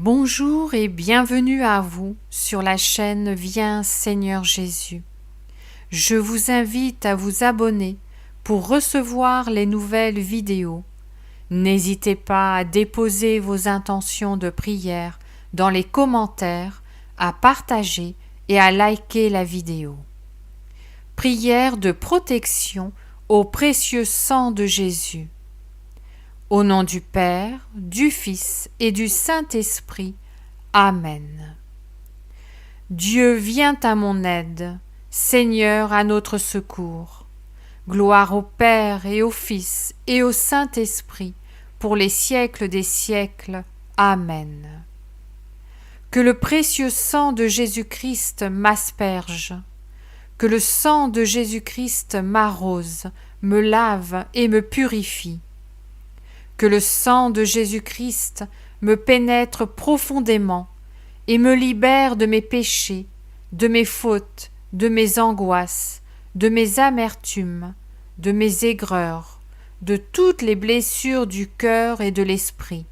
Bonjour et bienvenue à vous sur la chaîne Viens Seigneur Jésus. Je vous invite à vous abonner pour recevoir les nouvelles vidéos. N'hésitez pas à déposer vos intentions de prière dans les commentaires, à partager et à liker la vidéo. Prière de protection au précieux sang de Jésus. Au nom du Père, du Fils et du Saint-Esprit. Amen. Dieu vient à mon aide, Seigneur à notre secours. Gloire au Père et au Fils et au Saint-Esprit, pour les siècles des siècles. Amen. Que le précieux sang de Jésus-Christ m'asperge, que le sang de Jésus-Christ m'arrose, me lave et me purifie. Que le sang de Jésus-Christ me pénètre profondément et me libère de mes péchés, de mes fautes, de mes angoisses, de mes amertumes, de mes aigreurs, de toutes les blessures du cœur et de l'esprit,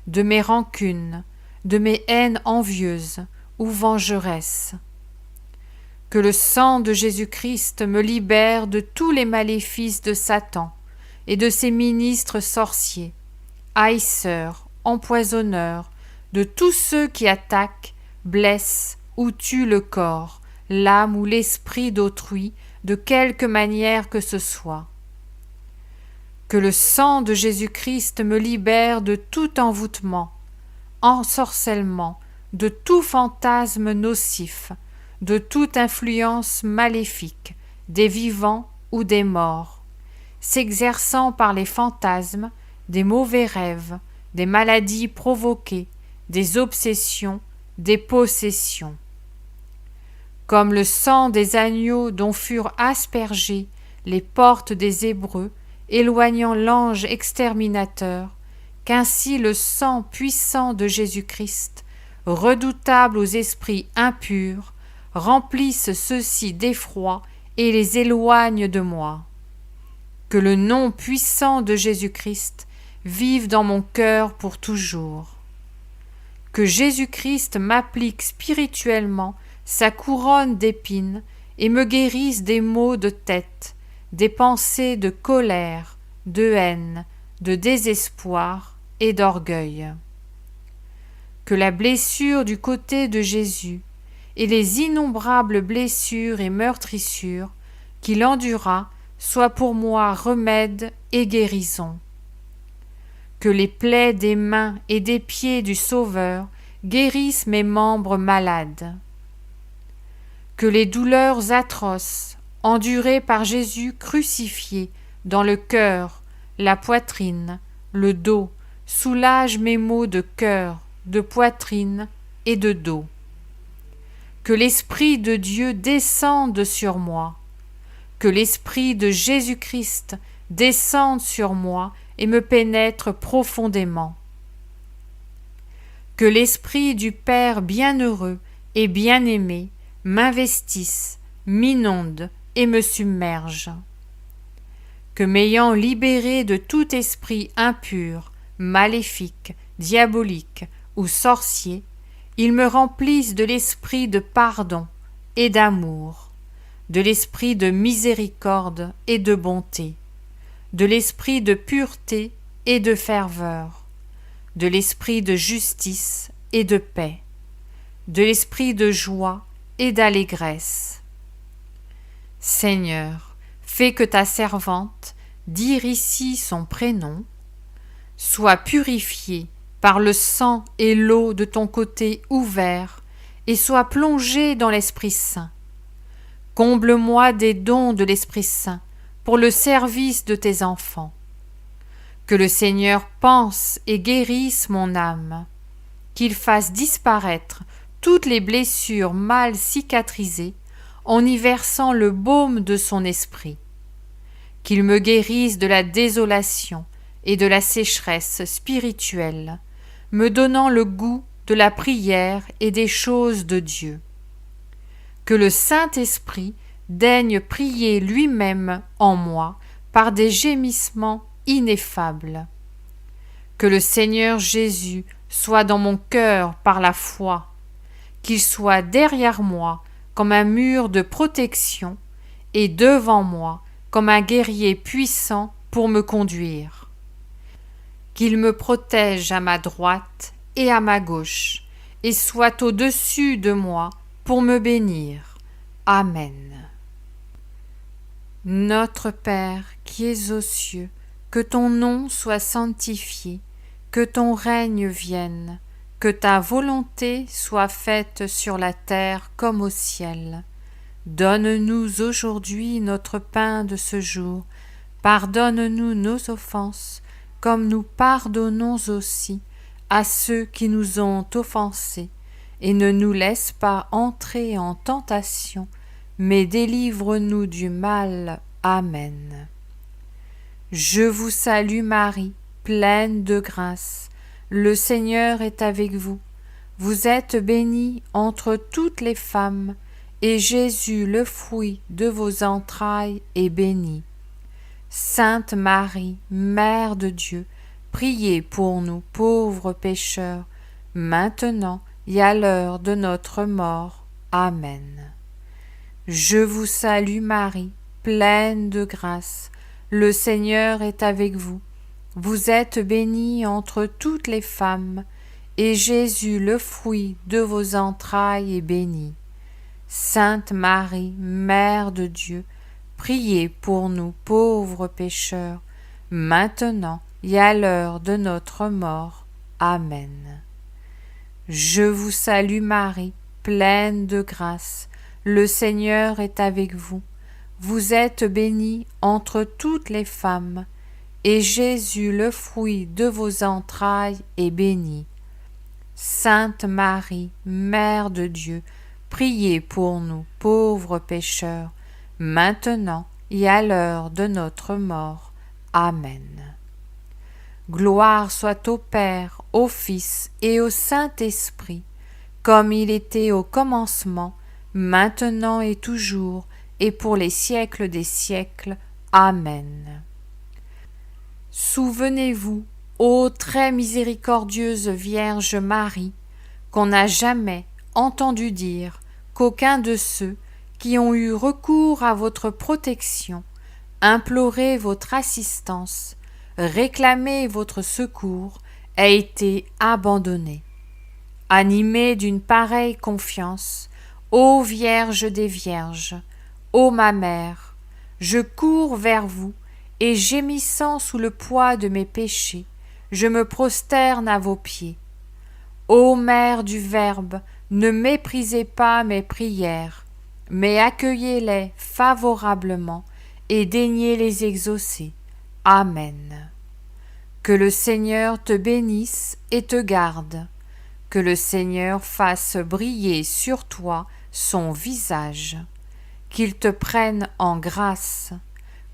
de mes rancunes, de mes haines envieuses ou vengeresses. Que le sang de Jésus-Christ me libère de tous les maléfices de Satan et de ses ministres sorciers, haïsseurs, empoisonneurs, de tous ceux qui attaquent, blessent ou tuent le corps, l'âme ou l'esprit d'autrui, de quelque manière que ce soit. Que le sang de Jésus-Christ me libère de tout envoûtement, ensorcellement, de tout fantasme nocif, de toute influence maléfique, des vivants ou des morts, s'exerçant par les fantasmes, des mauvais rêves, des maladies provoquées, des obsessions, des possessions. Comme le sang des agneaux dont furent aspergées les portes des Hébreux, éloignant l'ange exterminateur, qu'ainsi le sang puissant de Jésus-Christ, redoutable aux esprits impurs, remplisse ceux-ci d'effroi et les éloigne de moi. Que le nom puissant de Jésus-Christ vive dans mon cœur pour toujours. Que Jésus-Christ m'applique spirituellement sa couronne d'épines et me guérisse des maux de tête, des pensées de colère, de haine, de désespoir et d'orgueil. Que la blessure du côté de Jésus et les innombrables blessures et meurtrissures qu'il endura soient pour moi remède et guérison. Que les plaies des mains et des pieds du Sauveur guérissent mes membres malades. Que les douleurs atroces endurées par Jésus crucifié dans le cœur, la poitrine, le dos, soulagent mes maux de cœur, de poitrine et de dos. Que l'Esprit de Dieu descende sur moi. Que l'Esprit de Jésus-Christ descende sur moi et me pénètre profondément. Que l'Esprit du Père bienheureux et bien-aimé m'investisse, m'inonde et me submerge. Que m'ayant libéré de tout esprit impur, maléfique, diabolique ou sorcier, il me remplisse de l'esprit de pardon et d'amour, de l'esprit de miséricorde et de bonté, de l'esprit de pureté et de ferveur, de l'esprit de justice et de paix, de l'esprit de joie et d'allégresse. Seigneur, fais que ta servante, dire ici son prénom, soit purifiée par le sang et l'eau de ton côté ouvert et soit plongée dans l'Esprit Saint. Comble-moi des dons de l'Esprit Saint pour le service de tes enfants. Que le Seigneur pense et guérisse mon âme, qu'il fasse disparaître toutes les blessures mal cicatrisées en y versant le baume de son esprit, qu'il me guérisse de la désolation et de la sécheresse spirituelle, me donnant le goût de la prière et des choses de Dieu. Que le Saint-Esprit daigne prier lui-même en moi par des gémissements ineffables. Que le Seigneur Jésus soit dans mon cœur par la foi, qu'il soit derrière moi comme un mur de protection et devant moi comme un guerrier puissant pour me conduire. Qu'il me protège à ma droite et à ma gauche, et soit au-dessus de moi pour me bénir. Amen. Notre Père qui es aux cieux, que ton nom soit sanctifié, que ton règne vienne, que ta volonté soit faite sur la terre comme au ciel. Donne-nous aujourd'hui notre pain de ce jour. Pardonne-nous nos offenses, comme nous pardonnons aussi à ceux qui nous ont offensés. Et ne nous laisse pas entrer en tentation, mais délivre-nous du mal. Amen. Je vous salue Marie, pleine de grâce. Le Seigneur est avec vous. Vous êtes bénie entre toutes les femmes, et Jésus, le fruit de vos entrailles, est béni. Sainte Marie, Mère de Dieu, priez pour nous pauvres pécheurs, maintenant et à l'heure de notre mort. Amen. Je vous salue Marie, pleine de grâce. Le Seigneur est avec vous. Vous êtes bénie entre toutes les femmes, et Jésus, le fruit de vos entrailles, est béni. Sainte Marie, Mère de Dieu, priez pour nous pauvres pécheurs, maintenant et à l'heure de notre mort. Amen. Je vous salue Marie, pleine de grâce. Le Seigneur est avec vous. Vous êtes bénie entre toutes les femmes, et Jésus, le fruit de vos entrailles, est béni. Sainte Marie, Mère de Dieu, priez pour nous pauvres pécheurs, maintenant et à l'heure de notre mort. Amen. Gloire soit au Père, au Fils et au Saint-Esprit, comme il était au commencement, maintenant et toujours, et pour les siècles des siècles. Amen. Souvenez-vous, ô très miséricordieuse Vierge Marie, qu'on n'a jamais entendu dire qu'aucun de ceux qui ont eu recours à votre protection, imploré votre assistance, réclamé votre secours, ait été abandonné. Animée d'une pareille confiance, ô Vierge des Vierges, ô ma mère, je cours vers vous et gémissant sous le poids de mes péchés, je me prosterne à vos pieds. Ô Mère du Verbe, ne méprisez pas mes prières, mais accueillez-les favorablement et daignez les exaucer. Amen. Que le Seigneur te bénisse et te garde. Que le Seigneur fasse briller sur toi son visage. Qu'il te prenne en grâce.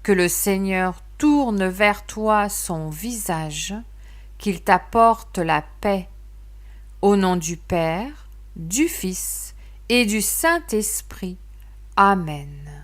Que le Seigneur tourne vers toi son visage. Qu'il t'apporte la paix. Au nom du Père, du Fils et du Saint-Esprit. Amen.